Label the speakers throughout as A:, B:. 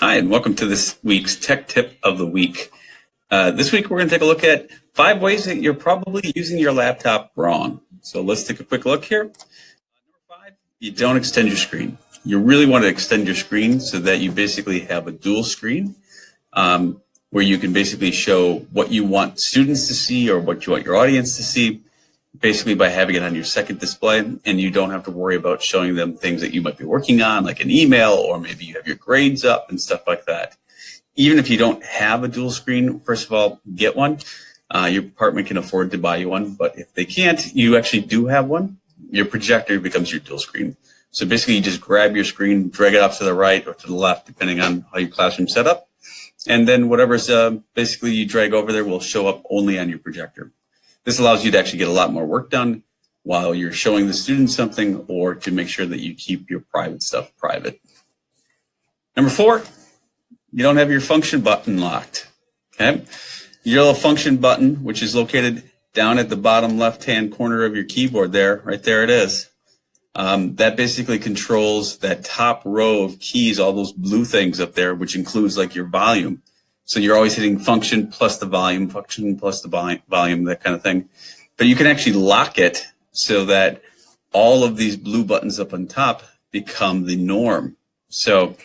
A: Hi, and welcome to this week's Tech Tip of the Week. This week, we're going to take a look at 5 ways that you're probably using your laptop wrong. So let's take a quick look here. Number 5, you don't extend your screen. You really want to extend your screen so that you basically have a dual screen where you can basically show what you want students to see or what you want your audience to see, basically by having it on your second display, and you don't have to worry about showing them things that you might be working on, like an email, or maybe you have your grades up and stuff like that. Even if you don't have a dual screen, first of all, get one. Your department can afford to buy you one, but if they can't, you actually do have one. Your projector becomes your dual screen. So basically, you just grab your screen, drag it off to the right or to the left, depending on how your classroom's set up, and then whatever's basically you drag over there will show up only on your projector. This allows you to actually get a lot more work done while you're showing the students something, or to make sure that you keep your private stuff private. Number 4, you don't have your function button locked. Okay, your little function button, which is located down at the bottom left-hand corner of your keyboard there, right there it is. That basically controls that top row of keys, all those blue things up there, which includes like your volume. So you're always hitting function plus the volume, function plus the volume, that kind of thing. But you can actually lock it so that all of these blue buttons up on top become the norm. So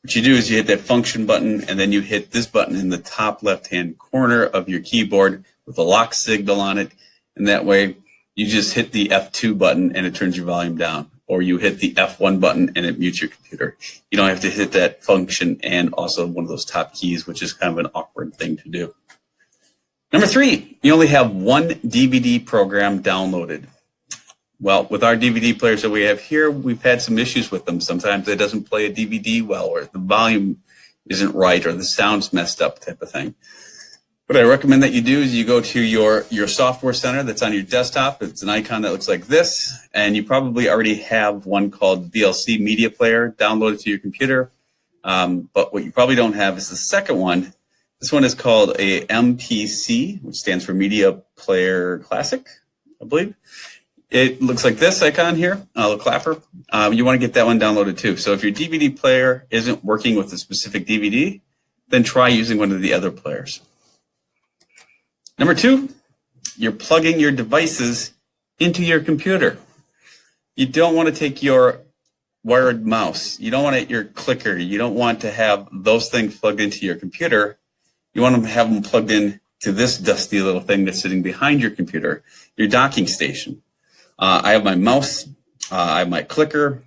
A: what you do is you hit that function button, and then you hit this button in the top left-hand corner of your keyboard with a lock signal on it. And that way you just hit the F2 button and it turns your volume down. Or you hit the F1 button and it mutes your computer. You don't have to hit that function and also one of those top keys, which is kind of an awkward thing to do. Number 3, you only have one DVD program downloaded. Well, with our DVD players that we have here, we've had some issues with them. Sometimes it doesn't play a DVD well, or the volume isn't right, or the sound's messed up type of thing. What I recommend that you do is you go to your software center that's on your desktop. It's an icon that looks like this, and you probably already have one called VLC Media Player downloaded to your computer. But what you probably don't have is the second one. This one is called a MPC, which stands for Media Player Classic, I believe. It looks like this icon here, a little clapper. You want to get that one downloaded too. So if your DVD player isn't working with a specific DVD, then try using one of the other players. Number 2, you're plugging your devices into your computer. You don't want to take your wired mouse. You don't want your clicker. You don't want to have those things plugged into your computer. You want to have them plugged in to this dusty little thing that's sitting behind your computer, your docking station. I have my mouse, I have my clicker,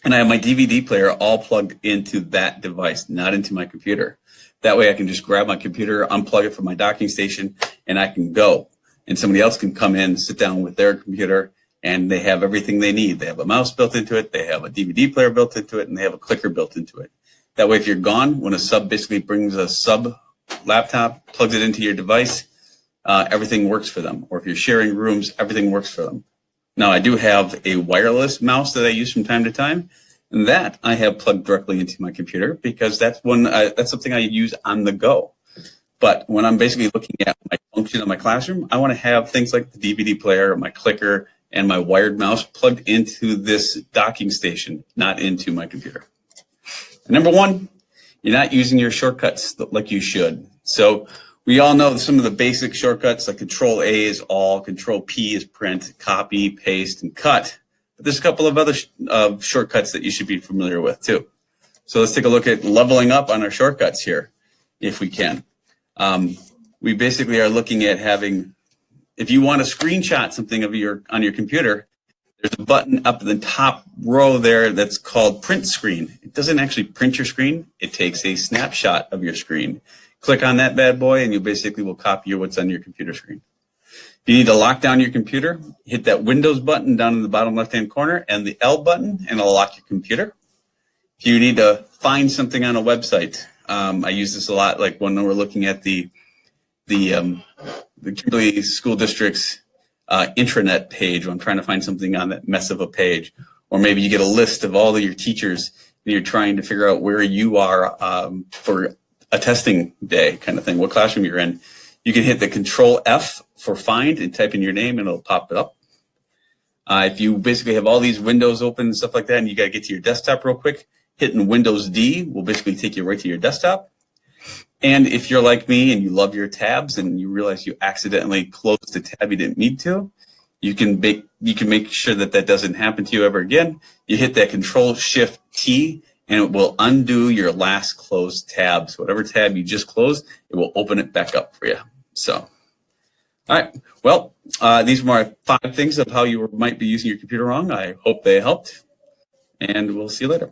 A: and I have my DVD player all plugged into that device, not into my computer. That way I can just grab my computer, unplug it from my docking station, and I can go. And somebody else can come in, sit down with their computer, and they have everything they need. They have a mouse built into it, they have a DVD player built into it, and they have a clicker built into it. That way if you're gone, when a sub basically brings a sub laptop, plugs it into your device, everything works for them. Or if you're sharing rooms, everything works for them. Now I do have a wireless mouse that I use from time to time. And that I have plugged directly into my computer because that's something I use on the go. But when I'm basically looking at my function of my classroom, I want to have things like the DVD player, my clicker, and my wired mouse plugged into this docking station, not into my computer. And number 1, you're not using your shortcuts like you should. So we all know some of the basic shortcuts, like Control A is all, Control P is print, copy, paste, and cut. There's a couple of other shortcuts that you should be familiar with too. So let's take a look at leveling up on our shortcuts here, if we can. We basically are looking at having, if you want to screenshot something of on your computer, there's a button up in the top row there that's called Print Screen. It doesn't actually print your screen. It takes a snapshot of your screen. Click on that bad boy, and you basically will copy what's on your computer screen. If you need to lock down your computer, hit that Windows button down in the bottom left-hand corner and the L button, and it'll lock your computer. If you need to find something on a website, I use this a lot, like when we're looking at the Kimberly School District's intranet page, when I'm trying to find something on that mess of a page. Or maybe you get a list of all of your teachers, and you're trying to figure out where you are for a testing day kind of thing, what classroom you're in. You can hit the Control F for find and type in your name, and it'll pop it up. If you basically have all these windows open and stuff like that, and you got to get to your desktop real quick, hitting Windows D will basically take you right to your desktop. And if you're like me and you love your tabs and you realize you accidentally closed a tab you didn't need to, you can make sure that that doesn't happen to you ever again. You hit that Control-Shift-T and it will undo your last closed tab. So whatever tab you just closed, it will open it back up for you. So, all right. Well, these are my 5 things of how you might be using your computer wrong. I hope they helped, and we'll see you later.